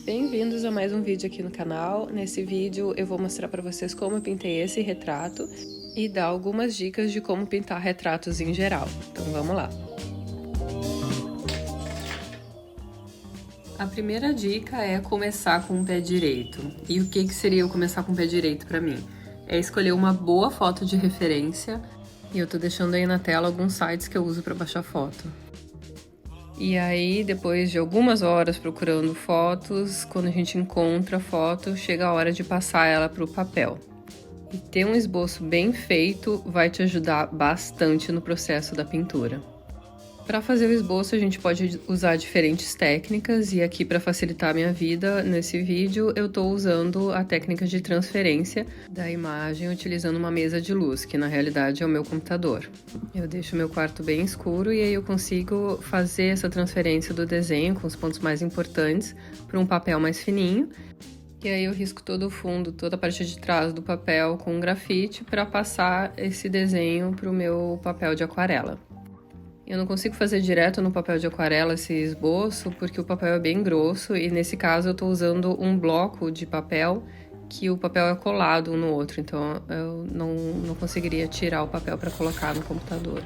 Bem-vindos a mais um vídeo aqui no canal. Nesse vídeo eu vou mostrar para vocês como eu pintei esse retrato e dar algumas dicas de como pintar retratos em geral. Então vamos lá! A primeira dica é começar com o pé direito. E o que seria eu começar com o pé direito para mim? É escolher uma boa foto de referência. E eu tô deixando aí na tela alguns sites que eu uso para baixar foto. E aí, depois de algumas horas procurando fotos, quando a gente encontra a foto, chega a hora de passar ela para o papel. E ter um esboço bem feito vai te ajudar bastante no processo da pintura. Para fazer o esboço, a gente pode usar diferentes técnicas, e aqui, para facilitar a minha vida, nesse vídeo eu estou usando a técnica de transferência da imagem utilizando uma mesa de luz, que na realidade é o meu computador. Eu deixo meu quarto bem escuro e aí eu consigo fazer essa transferência do desenho com os pontos mais importantes para um papel mais fininho. E aí eu risco todo o fundo, toda a parte de trás do papel com grafite para passar esse desenho para o meu papel de aquarela. Eu não consigo fazer direto no papel de aquarela esse esboço, porque o papel é bem grosso e nesse caso eu estou usando um bloco de papel que o papel é colado um no outro, então eu não conseguiria tirar o papel para colocar no computador.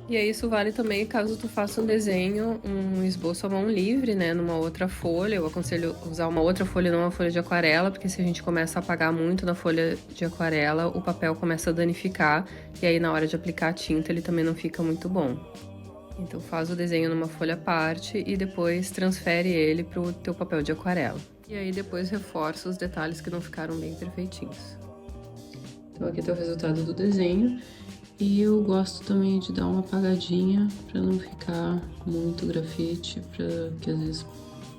E aí isso vale também caso tu faça um desenho, um esboço à mão livre, né, numa outra folha. Eu aconselho usar uma outra folha, não uma folha de aquarela, porque se a gente começa a apagar muito na folha de aquarela, o papel começa a danificar, e aí na hora de aplicar a tinta ele também não fica muito bom. Então faz o desenho numa folha à parte e depois transfere ele pro teu papel de aquarela. E aí depois reforça os detalhes que não ficaram bem perfeitinhos. Então aqui tá o resultado do desenho. E eu gosto também de dar uma apagadinha para não ficar muito grafite, para que às vezes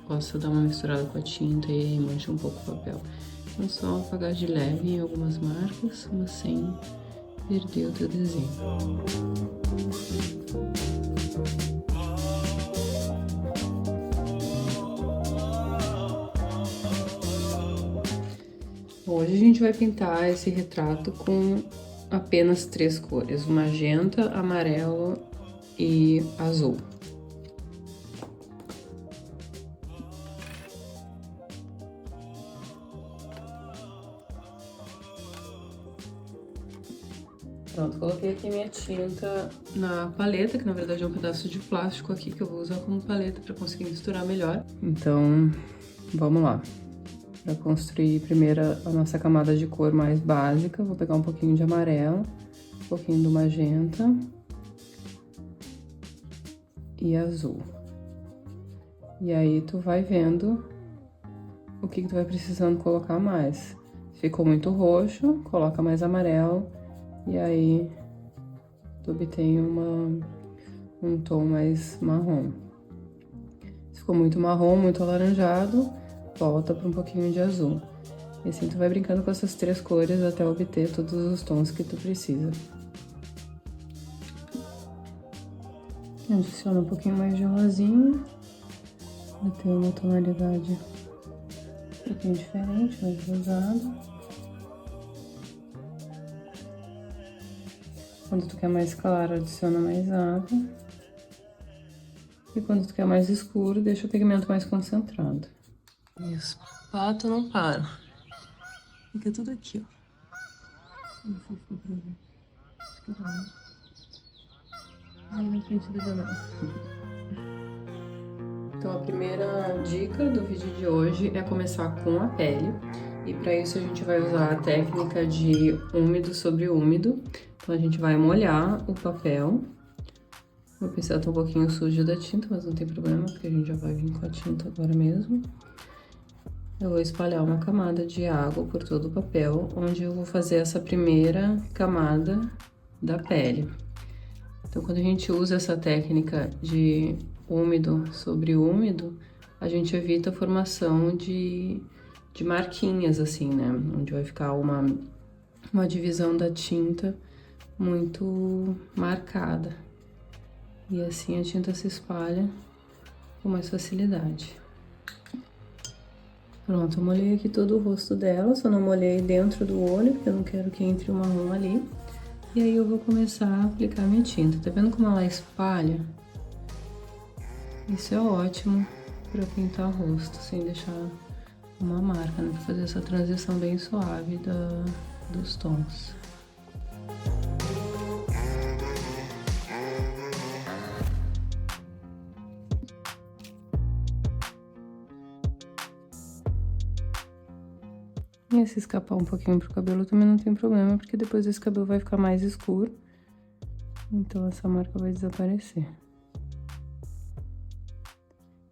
possa dar uma misturada com a tinta e aí mancha um pouco o papel. Então só apagar de leve em algumas marcas, mas sem perder o teu desenho. Hoje a gente vai pintar esse retrato com apenas 3 cores: magenta, amarelo e azul. Pronto, coloquei aqui minha tinta na paleta, que na verdade é um pedaço de plástico aqui que eu vou usar como paleta para conseguir misturar melhor. Então, vamos lá. Para construir primeiro a nossa camada de cor mais básica, vou pegar um pouquinho de amarelo, um pouquinho do magenta e azul. E aí tu vai vendo o que tu vai precisando colocar mais. Se ficou muito roxo, coloca mais amarelo e aí tu obtém um tom mais marrom. Se ficou muito marrom, muito alaranjado, volta para um pouquinho de azul. E assim tu vai brincando com essas 3 cores até obter todos os tons que tu precisa. Adiciona um pouquinho mais de rosinha, para ter uma tonalidade um pouquinho diferente, mais rosada. Quando tu quer mais claro, adiciona mais água. E quando tu quer mais escuro, deixa o pigmento mais concentrado. Isso, pato não para. Fica tudo aqui, ó. Não sei se dá pra ver. Acho que dá. Aí na frente da janela. Então a primeira dica do vídeo de hoje é começar com a pele. E para isso a gente vai usar a técnica de úmido sobre úmido. Então a gente vai molhar o papel. O pincel tá um pouquinho sujo da tinta, mas não tem problema, porque a gente já vai vir com a tinta agora mesmo. Eu vou espalhar uma camada de água por todo o papel, onde eu vou fazer essa primeira camada da pele. Então, quando a gente usa essa técnica de úmido sobre úmido, a gente evita a formação de marquinhas, assim, né? Onde vai ficar uma divisão da tinta muito marcada. E assim a tinta se espalha com mais facilidade. Pronto, eu molhei aqui todo o rosto dela, só não molhei dentro do olho, porque eu não quero que entre o marrom ali. E aí eu vou começar a aplicar minha tinta. Tá vendo como ela espalha? Isso é ótimo pra pintar o rosto, sem deixar uma marca, né? Pra fazer essa transição bem suave dos tons. E se escapar um pouquinho pro cabelo também não tem problema, porque depois esse cabelo vai ficar mais escuro. Então essa marca vai desaparecer.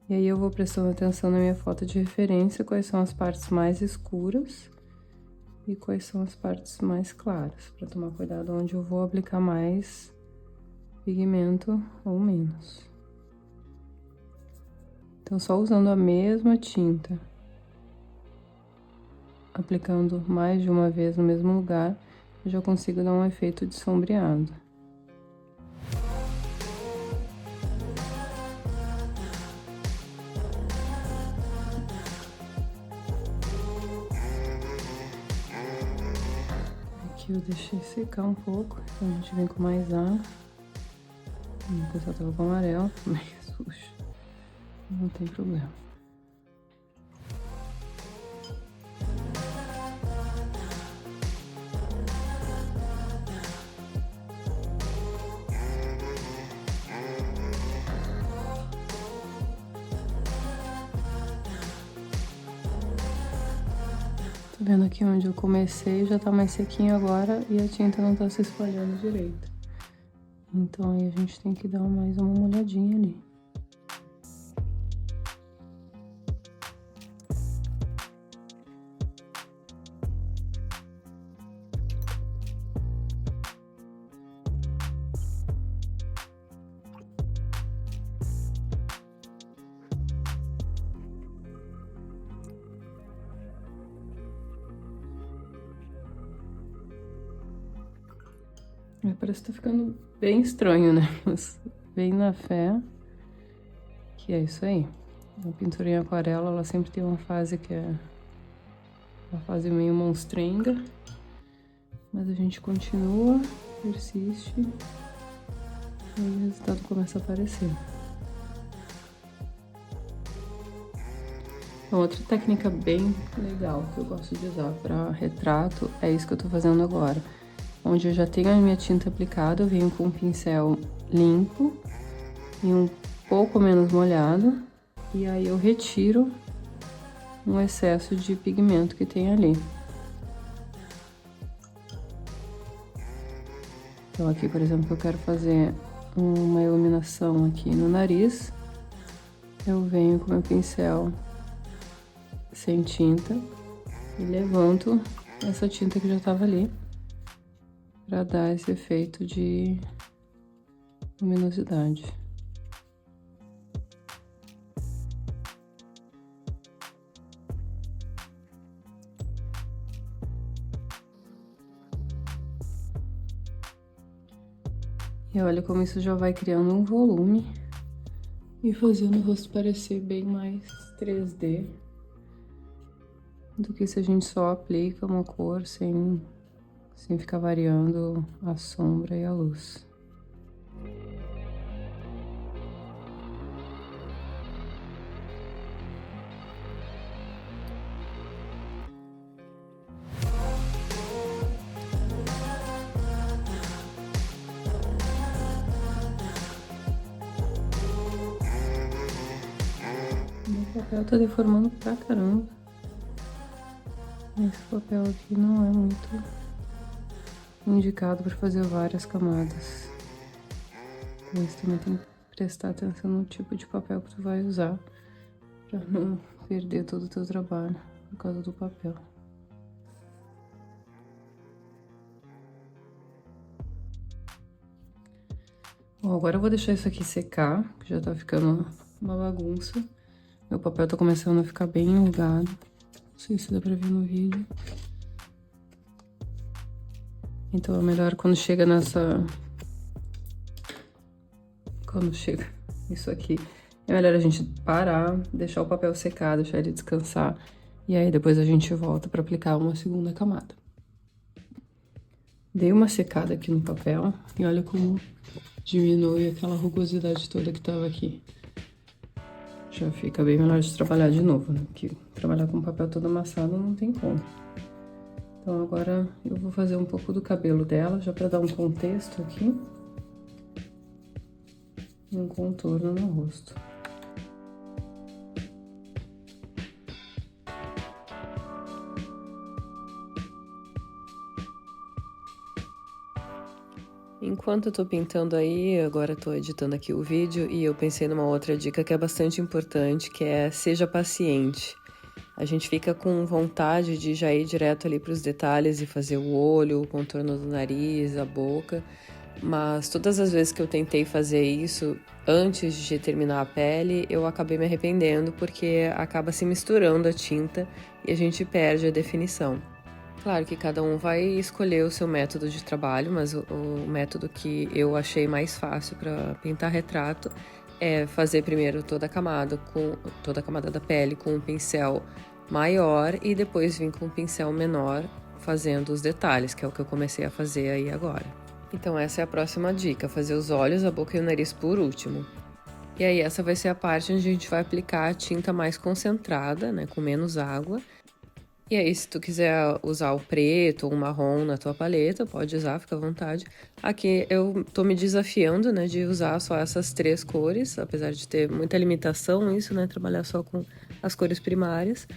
E aí eu vou prestando atenção na minha foto de referência, quais são as partes mais escuras e quais são as partes mais claras, para tomar cuidado onde eu vou aplicar mais pigmento ou menos. Então só usando a mesma tinta, aplicando mais de uma vez no mesmo lugar, eu já consigo dar um efeito de sombreado. Aqui eu deixei secar um pouco, então a gente vem com mais água. O pessoal tava com amarelo, meio sujo, não tem problema. Tô vendo aqui onde eu comecei, já tá mais sequinho agora e a tinta não tá se espalhando direito. Então aí a gente tem que dar mais uma molhadinha ali. Parece que tá ficando bem estranho, né? Mas bem na fé que é isso aí. A pintura em aquarela, ela sempre tem uma fase que é uma fase meio monstrenga. Mas a gente continua, persiste e o resultado começa a aparecer. Uma outra técnica bem legal que eu gosto de usar para retrato é isso que eu tô fazendo agora. Onde eu já tenho a minha tinta aplicada, eu venho com um pincel limpo e um pouco menos molhado. E aí eu retiro um excesso de pigmento que tem ali. Então aqui, por exemplo, eu quero fazer uma iluminação aqui no nariz. Eu venho com meu pincel sem tinta e levanto essa tinta que já estava ali, para dar esse efeito de luminosidade. E olha como isso já vai criando um volume e fazendo o rosto parecer bem mais 3D do que se a gente só aplica uma cor sem ficar variando a sombra e a luz. O papel tá deformando pra caramba. Esse papel aqui não é muito indicado para fazer várias camadas. Então você também tem que prestar atenção no tipo de papel que tu vai usar para não perder todo o teu trabalho por causa do papel. Bom, agora eu vou deixar isso aqui secar, que já tá ficando uma bagunça. Meu papel tá começando a ficar bem enrugado. Não sei se dá pra ver no vídeo. Então é melhor quando chega nessa... Quando chega isso aqui, é melhor a gente parar, deixar o papel secar, deixar ele descansar. E aí depois a gente volta pra aplicar uma segunda camada. Dei uma secada aqui no papel e olha como diminui aquela rugosidade toda que tava aqui. Já fica bem melhor de trabalhar de novo, né? Porque trabalhar com papel todo amassado não tem como. Então agora eu vou fazer um pouco do cabelo dela, já pra dar um contexto aqui. E um contorno no rosto. Enquanto eu tô pintando aí, agora eu tô editando aqui o vídeo e eu pensei numa outra dica que é bastante importante, que é seja paciente. A gente fica com vontade de já ir direto ali para os detalhes e fazer o olho, o contorno do nariz, a boca, mas todas as vezes que eu tentei fazer isso antes de terminar a pele, eu acabei me arrependendo porque acaba se misturando a tinta e a gente perde a definição. Claro que cada um vai escolher o seu método de trabalho, mas o método que eu achei mais fácil para pintar retrato é fazer primeiro toda a camada da pele com um pincel maior e depois vir com um pincel menor fazendo os detalhes, que é o que eu comecei a fazer aí agora. Então essa é a próxima dica, fazer os olhos, a boca e o nariz por último. E aí essa vai ser a parte onde a gente vai aplicar a tinta mais concentrada, né, com menos água. E aí, se tu quiser usar o preto ou o marrom na tua paleta, pode usar, fica à vontade. Aqui eu tô me desafiando, né, de usar só essas 3 cores, apesar de ter muita limitação isso, né, trabalhar só com as cores primárias.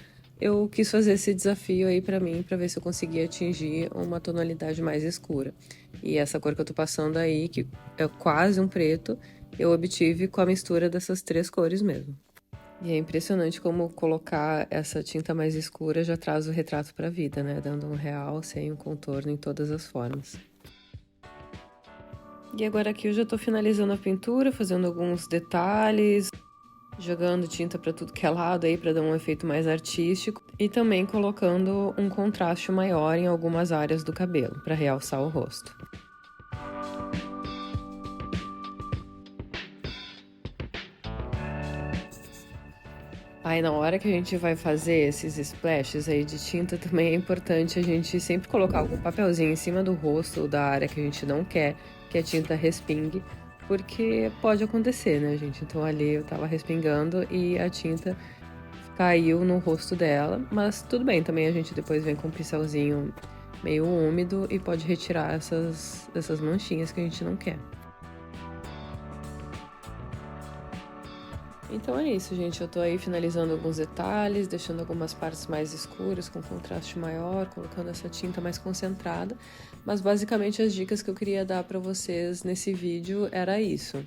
Eu quis fazer esse desafio aí pra mim, pra ver se eu conseguia atingir uma tonalidade mais escura. E essa cor que eu tô passando aí, que é quase um preto, eu obtive com a mistura dessas 3 cores mesmo. E é impressionante como colocar essa tinta mais escura já traz o retrato para a vida, né? Dando um realce e um contorno em todas as formas. E agora aqui eu já tô finalizando a pintura, fazendo alguns detalhes, jogando tinta para tudo que é lado aí para dar um efeito mais artístico e também colocando um contraste maior em algumas áreas do cabelo para realçar o rosto. Aí na hora que a gente vai fazer esses splashes aí de tinta, também é importante a gente sempre colocar algum papelzinho em cima do rosto ou da área que a gente não quer que a tinta respingue, porque pode acontecer, né, gente? Então ali eu tava respingando e a tinta caiu no rosto dela, mas tudo bem, também a gente depois vem com um pincelzinho meio úmido e pode retirar essas manchinhas que a gente não quer. Então é isso, gente. Eu tô aí finalizando alguns detalhes, deixando algumas partes mais escuras, com contraste maior, colocando essa tinta mais concentrada. Mas basicamente as dicas que eu queria dar pra vocês nesse vídeo era isso.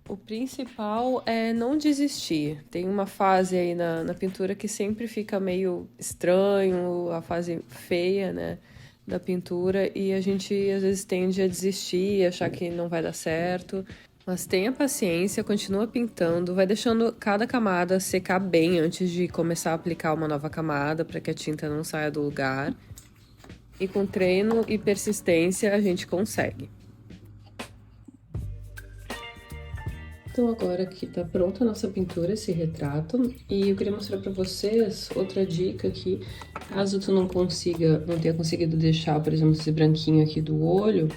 O principal é não desistir. Tem uma fase aí na pintura que sempre fica meio estranho, a fase feia, né, da pintura, e a gente às vezes tende a desistir, achar que não vai dar certo. Mas tenha paciência, continua pintando, vai deixando cada camada secar bem antes de começar a aplicar uma nova camada para que a tinta não saia do lugar. E com treino e persistência a gente consegue. Então agora que tá pronta a nossa pintura, esse retrato, e eu queria mostrar pra vocês outra dica aqui, caso tu não tenha conseguido deixar, por exemplo, esse branquinho aqui do olho,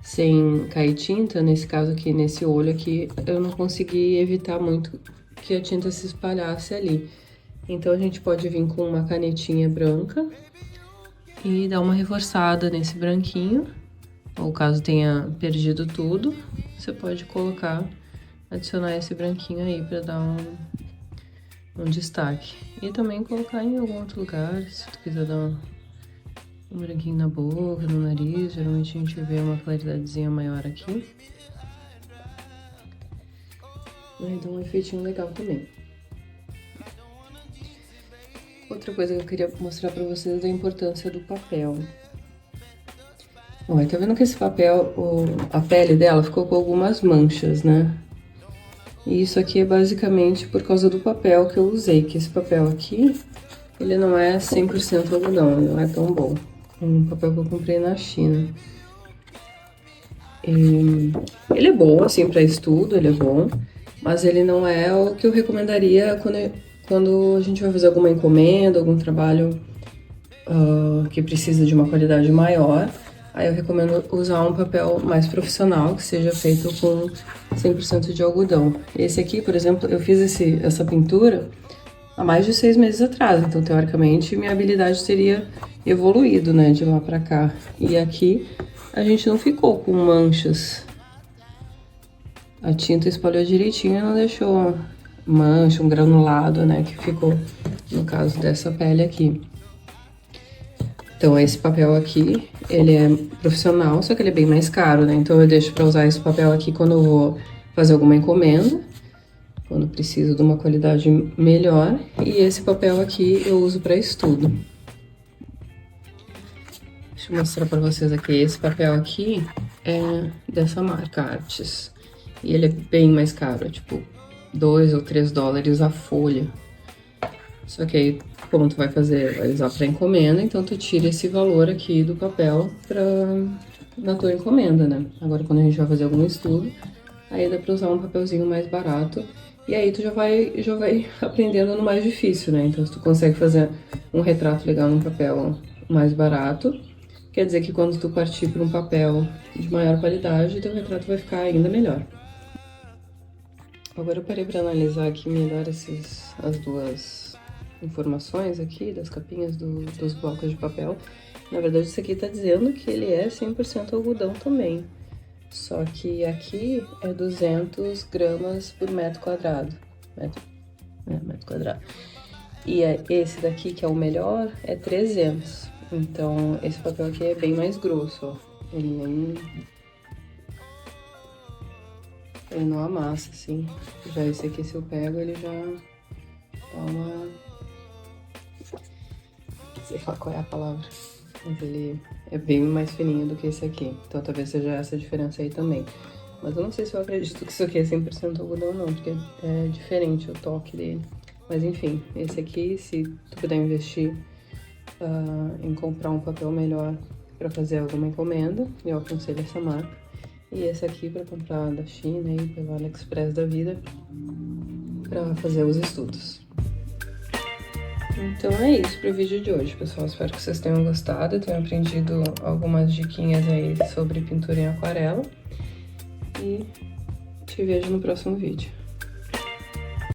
sem cair tinta, nesse caso aqui, nesse olho aqui, eu não consegui evitar muito que a tinta se espalhasse ali. Então, a gente pode vir com uma canetinha branca e dar uma reforçada nesse branquinho, ou caso tenha perdido tudo, você pode adicionar esse branquinho aí pra dar um destaque. E também colocar em algum outro lugar, se tu quiser dar um branquinho na boca, no nariz, geralmente a gente vê uma claridadezinha maior aqui. Vai dar um efeitinho legal também. Outra coisa que eu queria mostrar pra vocês é a importância do papel. Olha, tá vendo que esse papel, a pele dela ficou com algumas manchas, né? E isso aqui é basicamente por causa do papel que eu usei, que esse papel aqui, ele não é 100% algodão, ele não é tão bom. Um papel que eu comprei na China. Ele é bom, assim, pra estudo, ele é bom, mas ele não é o que eu recomendaria quando a gente vai fazer alguma encomenda, algum trabalho que precisa de uma qualidade maior. Aí eu recomendo usar um papel mais profissional, que seja feito com 100% de algodão. Esse aqui, por exemplo, eu fiz essa pintura há mais de 6 meses atrás, então teoricamente minha habilidade teria evoluído, né, de lá pra cá. E aqui a gente não ficou com manchas. A tinta espalhou direitinho e não deixou mancha, um granulado, né, que ficou no caso dessa pele aqui. Então esse papel aqui, ele é profissional, só que ele é bem mais caro, né? Então eu deixo pra usar esse papel aqui quando eu vou fazer alguma encomenda, quando preciso de uma qualidade melhor. E esse papel aqui eu uso pra estudo. Deixa eu mostrar pra vocês aqui. Esse papel aqui é dessa marca, Artes. E ele é bem mais caro, é tipo 2 ou 3 dólares a folha. Só que aí, como tu vai usar pra encomenda, então tu tira esse valor aqui do papel na tua encomenda, né? Agora, quando a gente vai fazer algum estudo, aí dá pra usar um papelzinho mais barato. E aí tu já vai aprendendo no mais difícil, né? Então, se tu consegue fazer um retrato legal num papel mais barato, quer dizer que quando tu partir para um papel de maior qualidade, teu retrato vai ficar ainda melhor. Agora eu parei para analisar aqui melhor as duas informações aqui das capinhas dos blocos de papel. Na verdade, isso aqui tá dizendo que ele é 100% algodão também. Só que aqui é 200 gramas por metro quadrado. Metro quadrado. E esse daqui, que é o melhor, é 300. Então, esse papel aqui é bem mais grosso, ó. Ele não amassa, assim. Já esse aqui, se eu pego, ele já dá uma... sei lá qual é a palavra. Mas ele é bem mais fininho do que esse aqui. Então, talvez seja essa diferença aí também. Mas eu não sei se eu acredito que isso aqui é 100% algodão, não. Porque é diferente o toque dele. Mas, enfim, esse aqui, se tu puder investir em comprar um papel melhor para fazer alguma encomenda, eu aconselho essa marca. E esse aqui para comprar da China e pelo AliExpress da vida para fazer os estudos. Então é isso pro vídeo de hoje, pessoal. Espero que vocês tenham gostado, tenham aprendido algumas diquinhas aí sobre pintura em aquarela. E te vejo no próximo vídeo.